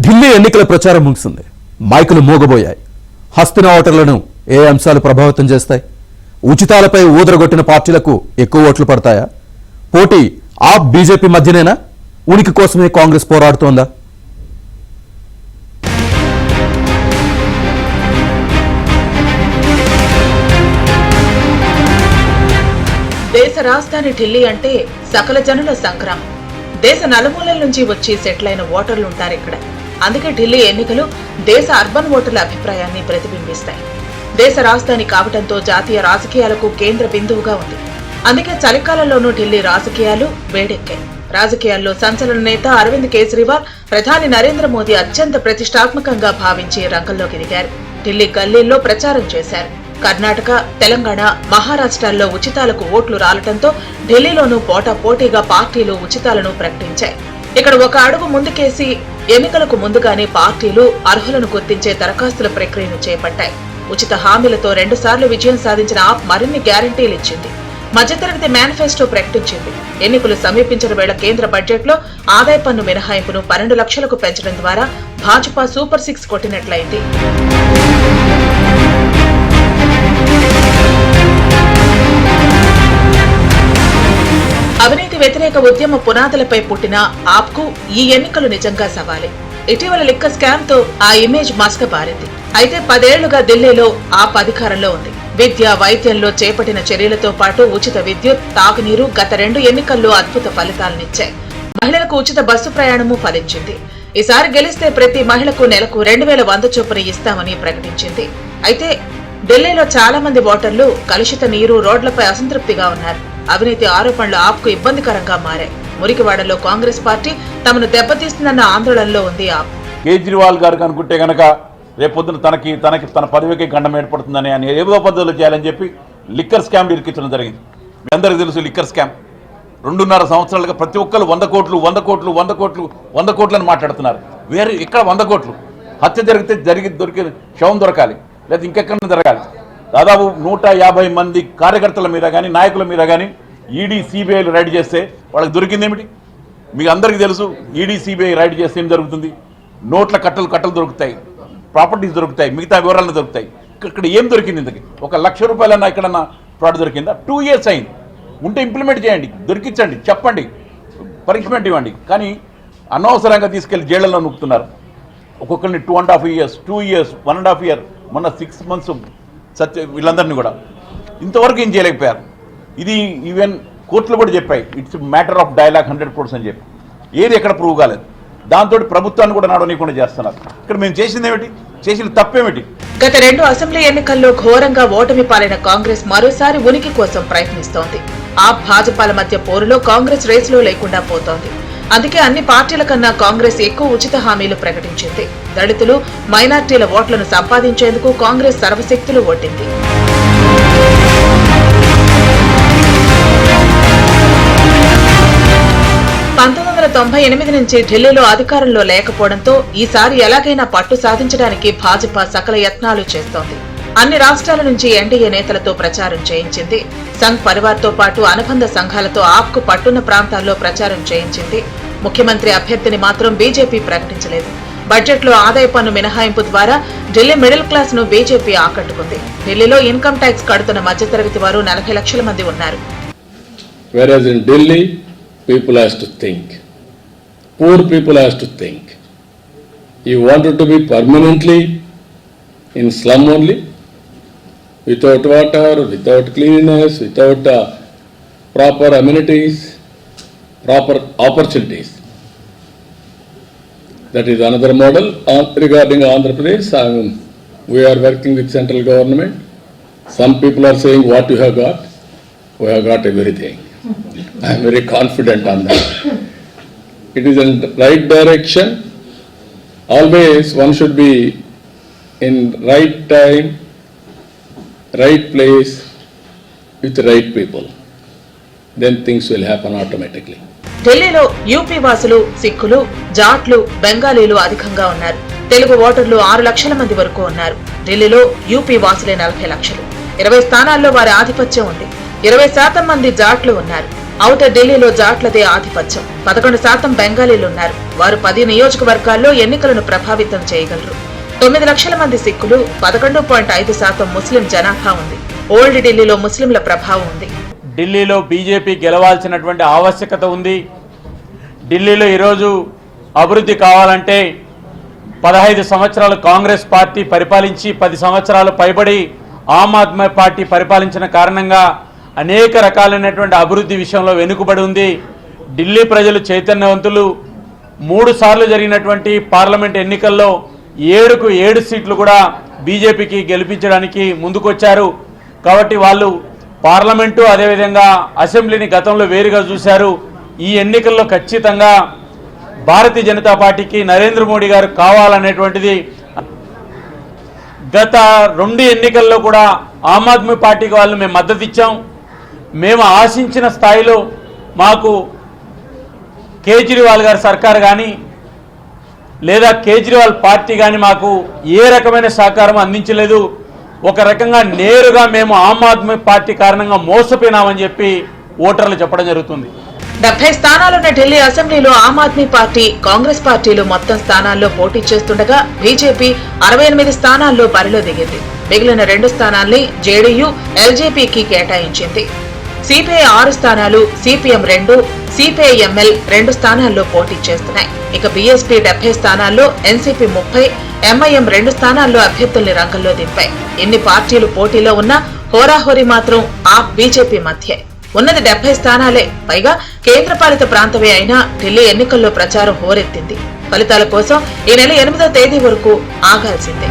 ఢిల్లీ ఎన్నికల ప్రచారం ముగిసింది. మైకులు మోగబోయాయి. హస్తిన ఓటర్లను ఏ అంశాలు ప్రభావితం చేస్తాయి? ఉచితాలపై ఊదరగొట్టిన పార్టీలకు ఎక్కువ ఓట్లు పడతాయా? పోటీ ఆప్ బీజేపీ మధ్యనేనా? ఉనికి కోసమే కాంగ్రెస్ పోరాడుతోందా? దేశ రాజధాని ఢిల్లీ అంటే సకల జనుల సంగ్రామం. దేశ నలుమూలల నుంచి వచ్చి సెటిల్ అయిన ఓటర్లు ఉంటారు ఇక్కడ. అందుకే ఢిల్లీ ఎన్నికలు దేశ అర్బన్ ఓటర్ల అభిప్రాయాన్ని ప్రతిబింబిస్తాయి. దేశ రాజధాని కావడంతో జాతీయ రాజకీయాలకు కేంద్ర బిందువుగా ఉంది. అందుకే చలికాలంలోనూ ఢిల్లీ రాజకీయాలు వేడెక్కాయి. రాజకీయాల్లో సంచలన నేత అరవింద్ కేజ్రీవాల్ ప్రధాని నరేంద్ర మోదీ అత్యంత ప్రతిష్టాత్మకంగా భావించి రంగంలోకి దిగారు. ఢిల్లీ గల్లీల్లో ప్రచారం చేశారు. కర్ణాటక, తెలంగాణ, మహారాష్ట్రాల్లో ఉచితాలకు ఓట్లు రాలటంతో ఢిల్లీలోనూ పోటాపోటీగా పార్టీలు ఉచితాలను ప్రకటించాయి. ఇక్కడ ఒక అడుగు ముందుకేసి ఎన్నికలకు ముందుగానే పార్టీలు అర్హులను గుర్తించే దరఖాస్తుల ప్రక్రియను చేపట్టాయి. ఉచిత హామీలతో 2 సార్లు విజయం సాధించిన ఆప్ మరిన్ని గ్యారంటీలు ఇచ్చింది. మధ్యతరగతి మేనిఫెస్టో ప్రకటించింది. ఎన్నికలు సమీపించిన వేళ కేంద్ర బడ్జెట్లో ఆదాయ పన్ను మినహాయింపును 12 లక్షలకు పెంచడం ద్వారా భాజపా సూపర్ 6 కొట్టినట్లయింది. అవినీతి వ్యతిరేక ఉద్యమ పునాదులపై పుట్టిన ఆప్కు ఈ ఎన్నికలు నిజంగా సవాలే. ఇటీవల లిక్కర్ స్కామ్ తో ఆ ఇమేజ్ మసకబారింది. అయితే 10 ఏళ్లుగా ఢిల్లీలో ఆప్ అధికారంలో ఉంది. విద్య, వైద్యంలో చేపట్టిన చర్యలతో పాటు ఉచిత విద్యుత్, తాగునీరు గత 2 ఎన్నికల్లో అద్భుత ఫలితాలనిచ్చాయి. మహిళలకు ఉచిత బస్సు ప్రయాణము ఫలించింది. ఈసారి గెలిస్తే ప్రతి మహిళకు నెలకు 2100 చొప్పున ఇస్తామని ప్రకటించింది. అయితే ఢిల్లీలో చాలా మంది ఓటర్లు కలుషిత నీరు, రోడ్లపై అసంతృప్తిగా ఉన్నారు. అవినీతి ఆరోపణలు ఆప్కు ఇబ్బందికరంగా మారాయి. మురికివాడలో కాంగ్రెస్ పార్టీ తమను దెబ్బతీస్తుందన్న ఆందోళనలో ఉంది ఆప్. కేజ్రీవాల్ గారు అనుకుంటే గనక రేపొద్దున తన పదవికి గండం ఏర్పడుతుందని అని ఏదో పద్ధతులు చేయాలని చెప్పి లిక్కర్ స్కామ్ ఇరికించడం జరిగింది. మీ అందరికీ తెలుసు లిక్కర్ స్కామ్. 2.5 సంవత్సరాలుగా ప్రతి ఒక్కరు 100 కోట్లు 100 కోట్లు 100 కోట్లు 100 కోట్లు అని మాట్లాడుతున్నారు. వేరే ఇక్కడ 100 కోట్లు హత్య దొరికి శవం దొరకాలి, లేదా ఇంకెక్కడ జరగాలి. దాదాపు 150 మంది కార్యకర్తల మీద కానీ నాయకుల మీద కానీ ఈడీ, సిబిఐలు రైడ్ చేస్తే వాళ్ళకి దొరికింది ఏమిటి? మీకు అందరికీ తెలుసు. ఈడీ, సిబిఐ రైడ్ చేస్తే ఏం జరుగుతుంది? నోట్ల కట్టలు దొరుకుతాయి, ప్రాపర్టీస్ దొరుకుతాయి, మిగతా వివరాలు దొరుకుతాయి. ఇక్కడ ఏం దొరికింది? ఇంతకి 1 లక్ష రూపాయలన్నా ఎక్కడన్నా ఫ్రాడ్ దొరికిందా? 2 years అయింది. ఉంటే ఇంప్లిమెంట్ చేయండి, దొరికించండి, చెప్పండి, పనిష్మెంట్ ఇవ్వండి. కానీ అనవసరంగా తీసుకెళ్లి జైళ్లలో నొక్కుతున్నారు. ఒక్కొక్కరిని 2.5 years, 2 years, 1.5 year, మొన్న 6 months వీళ్ళందరినీ కూడా ఇంతవరకు ఏం చేయలేకపోయారు. ఇది ఈవెన్ కోర్టులు కూడా చెప్పాయి, it's matter of dialogue 100 crores అని చెప్పి. ఏది ఎక్కడ ప్రూవ్ కాలేదు. దాంతో ప్రభుత్వాన్ని కూడా నడవనీయకుండా చేస్తున్నారు. ఇక్కడ మేము చేసింది ఏమిటి? చేసిన తప్పేమిటి? గత 2 అసెంబ్లీ ఎన్నికల్లో ఘోరంగా ఓటమి పాలైన కాంగ్రెస్ మరోసారి ఉనికి కోసం ప్రయత్నిస్తోంది. ఆప్, భాజపాల మధ్య పోరులో కాంగ్రెస్ రేసులో లేకుండా పోతోంది. అందుకే అన్ని పార్టీల కన్నా కాంగ్రెస్ ఎక్కువ ఉచిత హామీలు ప్రకటించింది. దళితులు, మైనార్టీల ఓట్లను సంపాదించేందుకు కాంగ్రెస్ సర్వశక్తులు ఒడ్డింది. నుంచి ఢిల్లీలో అధికారంలో లేకపోవడంతో ఈసారి ఎలాగైనా పట్టు సాధించడానికి భాజపా సకల యత్నాలు చేస్తోంది. అన్ని రాష్ట్రాల నుంచి ఎన్డీఏ నేతలతో ప్రచారం చేయించింది. సంఘ్ పరివార్తో పాటు అనుబంధ సంఘాలతో ఆప్కు పట్టున్న ప్రాంతాల్లో ప్రచారం చేయించింది. ముఖ్యమంత్రి అభ్యర్థిని మాత్రం బీజేపీ ప్రకటించలేదు. బడ్జెట్లో ఆదాయ పన్ను మినహాయింపు ద్వారా ఢిల్లీ మిడిల్ క్లాస్ ను బీజేపీ ఆకట్టుకుంది. ఢిల్లీలో ఇన్కమ్ ట్యాక్స్ కడుతున్న మధ్యతరగతి వారు 40 లక్షల మంది ఉన్నారు. People has to think. Poor people has to think. You wanted to be permanently in slum only, without water, without cleanliness, without proper amenities, proper opportunities. That is another model. Regarding Andhra Pradesh, we are working with central government. Some people are saying what you have got. We have got everything. I am very confident on that. It is in the right direction. Always one should be in right time, right place, with the right people. Then things will happen automatically. ఢిల్లీలో UP వాసులు, సిక్కులు, జాట్లు, బెంగాలీలు అధికంగా ఉన్నారు. తెలుగు ఓటర్లు 6 లక్షల మంది వరకు ఉన్నారు. ఢిల్లీలో యూపీ వాసులే 40 లక్షలు. 20 స్థానాల్లో వారి ఆధిపత్యం ఉంది. 20% మంది జాట్లు ఉన్నారు. ఔటర్ ఢిల్లీలో జాట్లదే ఆధిపత్యం. 11% బెంగాలీలున్నారు. వారు 10 నియోజకవర్గాల్లో ఎన్నికలను ప్రభావితం చేయగలరు. 9 లక్షల మంది సిక్కులు, 11.5% ముస్లిం జనాభా ఉంది. ఓల్డ్ ఢిల్లీలో ముస్లింల ప్రభావం ఉంది. ఢిల్లీలో బీజేపీ గెలవాల్సినటువంటి ఆవశ్యకత ఉంది. ఢిల్లీలో ఈరోజు అభివృద్ధి కావాలంటే 15 సంవత్సరాలు కాంగ్రెస్ పార్టీ పరిపాలించి 10 సంవత్సరాలు పైబడి ఆమ్ ఆద్మీ పార్టీ పరిపాలించిన కారణంగా అనేక రకాలైనటువంటి అభివృద్ధి విషయంలో వెనుకబడి ఉంది. ఢిల్లీ ప్రజలు చైతన్యవంతులు. 3 సార్లు జరిగినటువంటి పార్లమెంట్ ఎన్నికల్లో 7కు 7 సీట్లు కూడా బీజేపీకి గెలిపించడానికి ముందుకొచ్చారు. కాబట్టి వాళ్ళు పార్లమెంటు అదేవిధంగా అసెంబ్లీని గతంలో వేరుగా చూశారు. ఈ ఎన్నికల్లో ఖచ్చితంగా భారతీయ జనతా పార్టీకి నరేంద్ర మోడీ గారు కావాలనేటువంటిది. గత 2 ఎన్నికల్లో కూడా ఆమ్ ఆద్మీ పార్టీకి వాళ్ళు మేము మద్దతు ఇచ్చాం. మేము ఆశించిన స్థాయిలో మాకు కేజ్రీవాల్ గారి సర్కారు కానీ లేదా కేజ్రీవాల్ పార్టీ కానీ మాకు ఏ రకమైన సహకారం అందించలేదు. ఒక రకంగా నేరుగా మేము ఆమ్ ఆద్మీ పార్టీ కారణంగా మోసపోయినామని చెప్పి ఓటర్లు చెప్పడం జరుగుతుంది. 70 స్థానాలున్న ఢిల్లీ అసెంబ్లీలో ఆమ్ ఆద్మీ పార్టీ, కాంగ్రెస్ పార్టీలు మొత్తం స్థానాల్లో పోటీ చేస్తుండగా బీజేపీ 68 స్థానాల్లో బరిలో దిగింది. మిగిలిన 2 స్థానాల్ని జేడీయూ, ఎల్జేపీకి కేటాయించింది. సిపిఐ 6 స్థానాలు, సిపిఎం 2, సిపిఐఎంఎల్ 2 స్థానాల్లో పోటీ చేస్తున్నాయి. ఇక బీఎస్పీ 70 స్థానాల్లో, ఎన్సీపీ 30, ఎంఐఎం 2 స్థానాల్లో అభ్యర్థుల్ని రంగంలో దింపాయి. ఎన్ని పార్టీలు పోటీలో ఉన్నా హోరాహోరీ మాత్రం ఆప్ బీజేపీ మధ్యే. ఉన్నది 70 స్థానాలే. పైగా కేంద్రపాలిత ప్రాంతమే అయినా ఢిల్లీ ఎన్నికల్లో ప్రచారం హోరెత్తింది. ఫలితాల కోసం ఈ నెల 8వ తేదీ వరకు ఆగాల్సిందే.